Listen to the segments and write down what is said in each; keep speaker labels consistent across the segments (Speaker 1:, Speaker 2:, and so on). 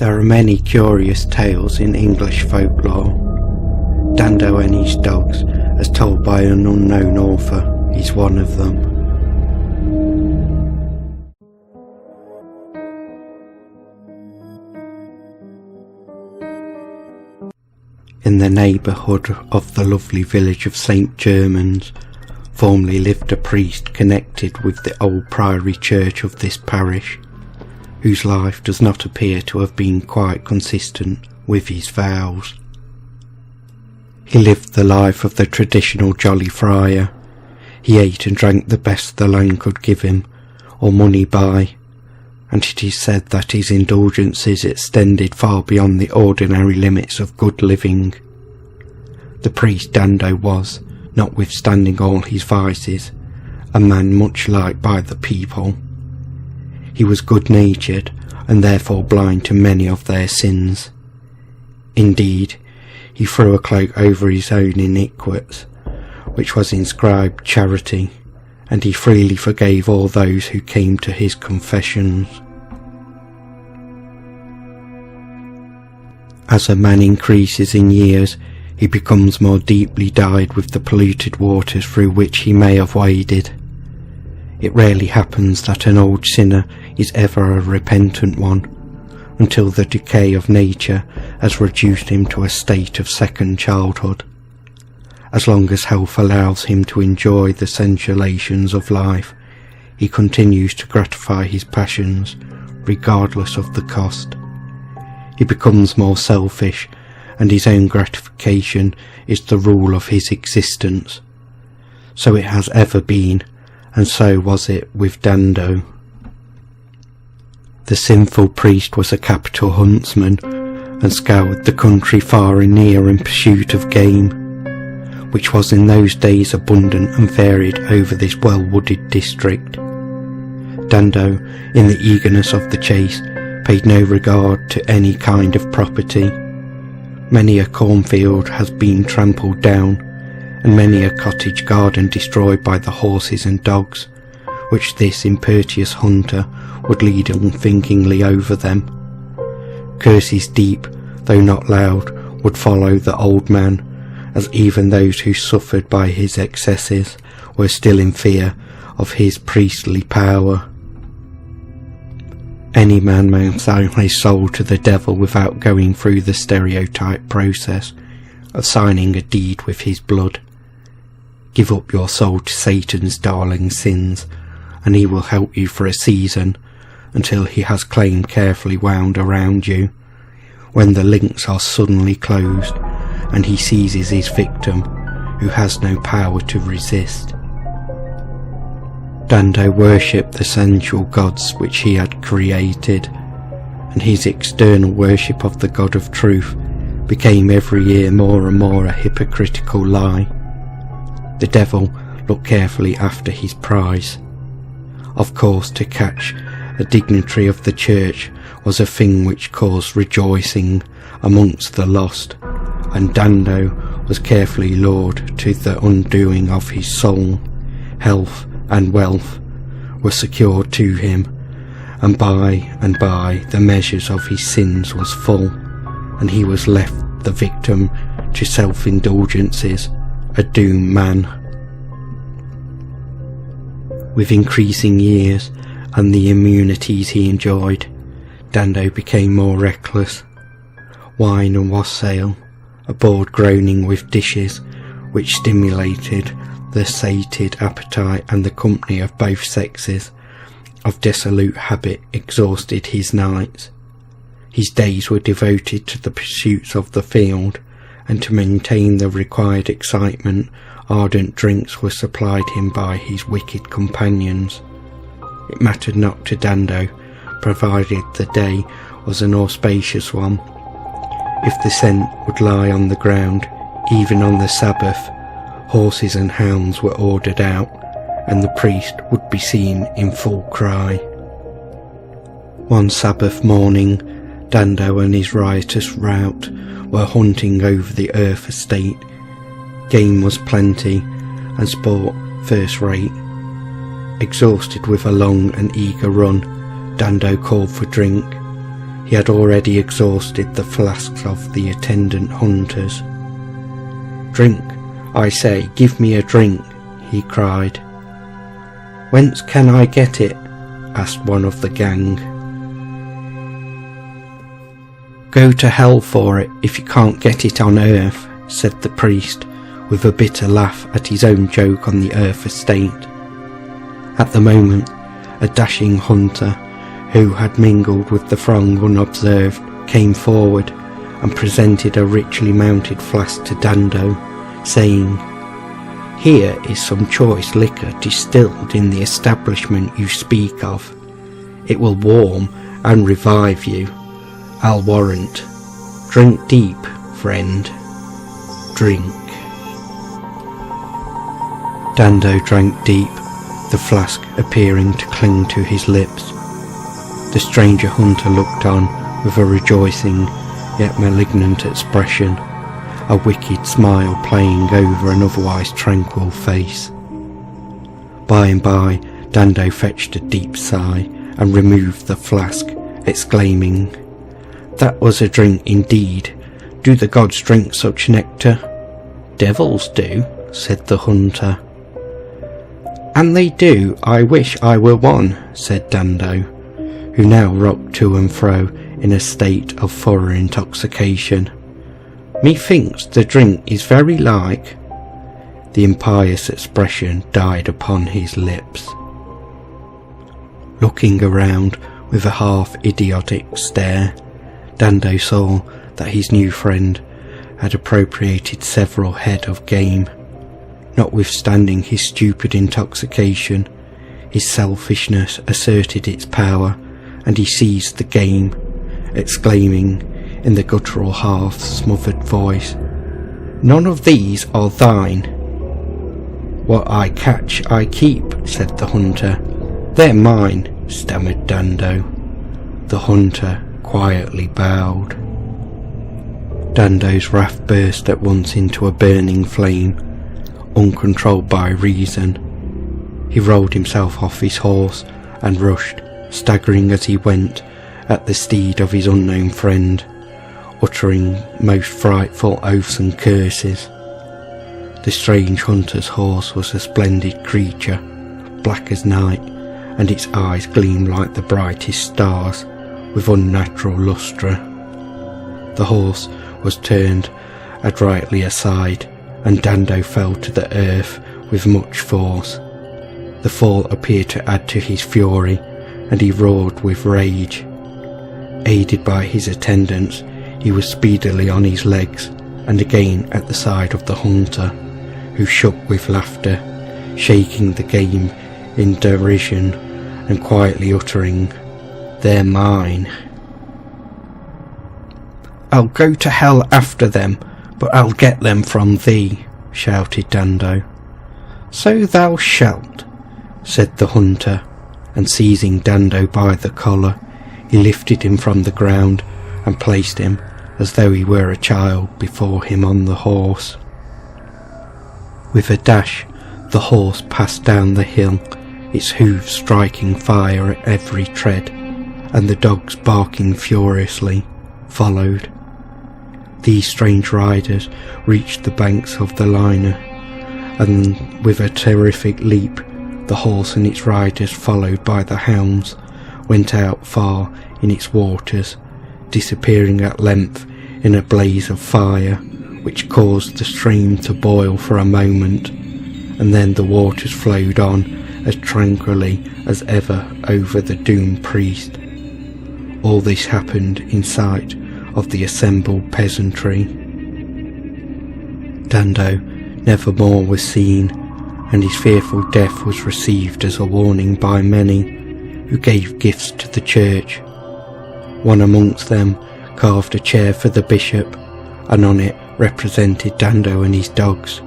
Speaker 1: There are many curious tales in English folklore. Dando and His Dogs, as told by an unknown author, is one of them. In the neighbourhood of the lovely village of St. Germans, formerly lived a priest connected with the old priory church of this parish, whose life does not appear to have been quite consistent with his vows. He lived the life of the traditional jolly friar. He ate and drank the best the land could give him, or money buy, and it is said that his indulgences extended far beyond the ordinary limits of good living. The priest Dando was, notwithstanding all his vices, a man much liked by the people. He was good-natured, and therefore blind to many of their sins. Indeed, he threw a cloak over his own iniquities, which was inscribed charity, and he freely forgave all those who came to his confessions. As a man increases in years, he becomes more deeply dyed with the polluted waters through which he may have waded. It rarely happens that an old sinner is ever a repentant one, until the decay of nature has reduced him to a state of second childhood. As long as health allows him to enjoy the sensuations of life, he continues to gratify his passions, regardless of the cost. He becomes more selfish, and his own gratification is the rule of his existence. So it has ever been, and so was it with Dando. The sinful priest was a capital huntsman, and scoured the country far and near in pursuit of game, which was in those days abundant and varied over this well-wooded district. Dando, in the eagerness of the chase, paid no regard to any kind of property. Many a cornfield has been trampled down, and many a cottage garden destroyed by the horses and dogs, which this impetuous hunter would lead unthinkingly over them. Curses deep, though not loud, would follow the old man, as even those who suffered by his excesses were still in fear of his priestly power. Any man may sell his soul to the devil without going through the stereotyped process of signing a deed with his blood. Give up your soul to Satan's darling sins, and he will help you for a season, until he has claim carefully wound around you, when the links are suddenly closed, and he seizes his victim, who has no power to resist. Dando worshipped the sensual gods which he had created, and his external worship of the God of truth became every year more and more a hypocritical lie. The devil looked carefully after his prize. Of course, to catch a dignitary of the church was a thing which caused rejoicing amongst the lost, and Dando was carefully lured to the undoing of his soul. Health and wealth were secured to him, and by the measures of his sins was full, and he was left the victim to self-indulgences, a doomed man. With increasing years and the immunities he enjoyed, Dando became more reckless. Wine and wassail, abhorred groaning with dishes which stimulated the sated appetite, and the company of both sexes, of dissolute habit, exhausted his nights. His days were devoted to the pursuits of the field, and to maintain the required excitement, ardent drinks were supplied him by his wicked companions. It mattered not to Dando, provided the day was an auspicious one. If the scent would lie on the ground, even on the Sabbath, horses and hounds were ordered out, and the priest would be seen in full cry. One Sabbath morning, Dando and his riotous rout were hunting over the earth estate. Game was plenty, and sport first-rate. Exhausted with a long and eager run, Dando called for drink. He had already exhausted the flasks of the attendant hunters. "Drink, I say, give me a drink," he cried. "Whence can I get it?" asked one of the gang. "Go to hell for it if you can't get it on earth," said the priest, with a bitter laugh at his own joke on the earth estate. At the moment, a dashing hunter, who had mingled with the throng unobserved, came forward and presented a richly mounted flask to Dando, saying, "Here is some choice liquor distilled in the establishment you speak of. It will warm and revive you, I'll warrant. Drink deep, friend, drink." Dando drank deep, the flask appearing to cling to his lips. The stranger hunter looked on with a rejoicing yet malignant expression, a wicked smile playing over an otherwise tranquil face. By and by, Dando fetched a deep sigh and removed the flask, exclaiming, "That was a drink indeed. Do the gods drink such nectar?" "Devils do," said the hunter. "And they do. I wish I were one," said Dando, who now rocked to and fro in a state of thorough intoxication. "Methinks the drink is very like—" The impious expression died upon his lips. Looking around with a half-idiotic stare, Dando saw that his new friend had appropriated several head of game. Notwithstanding his stupid intoxication, his selfishness asserted its power, and he seized the game, exclaiming in the guttural half-smothered voice, "None of these are thine." "What I catch I keep," said the hunter. "They're mine," stammered Dando. The hunter quietly bowed. Dando's wrath burst at once into a burning flame, uncontrolled by reason. He rolled himself off his horse and rushed, staggering as he went, at the steed of his unknown friend, uttering most frightful oaths and curses. The strange hunter's horse was a splendid creature, black as night, and its eyes gleamed like the brightest stars, with unnatural lustre. The horse was turned adroitly aside, and Dando fell to the earth with much force. The fall appeared to add to his fury, and he roared with rage. Aided by his attendants, he was speedily on his legs, and again at the side of the hunter, who shook with laughter, shaking the game in derision and quietly uttering, "They're mine." "I'll go to hell after them, but I'll get them from thee," shouted Dando. "So thou shalt," said the hunter, and seizing Dando by the collar, he lifted him from the ground and placed him, as though he were a child, before him on the horse. With a dash, the horse passed down the hill, its hoofs striking fire at every tread, and the dogs, barking furiously, followed. These strange riders reached the banks of the Liner, and with a terrific leap, the horse and its riders, followed by the hounds, went out far in its waters, disappearing at length in a blaze of fire, which caused the stream to boil for a moment, and then the waters flowed on as tranquilly as ever over the doomed priest. All this happened in sight of the assembled peasantry. Dando never more was seen, and his fearful death was received as a warning by many, who gave gifts to the church. One amongst them carved a chair for the bishop, and on it represented Dando and his dogs,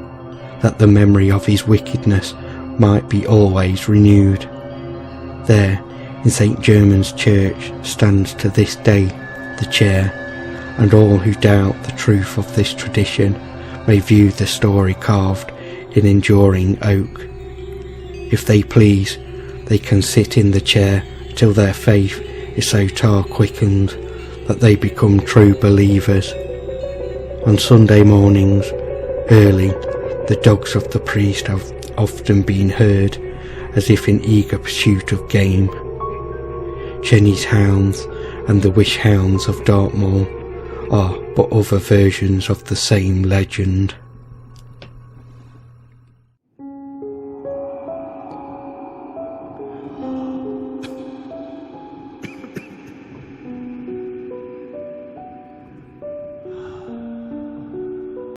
Speaker 1: that the memory of his wickedness might be always renewed. There, in St. German's Church, stands to this day the chair, and all who doubt the truth of this tradition may view the story carved in enduring oak. If they please, they can sit in the chair till their faith is so tar quickened that they become true believers. On Sunday mornings, early, the dogs of the priest have often been heard, as if in eager pursuit of game. Jenny's hounds and the wish hounds of Dartmoor are but other versions of the same legend.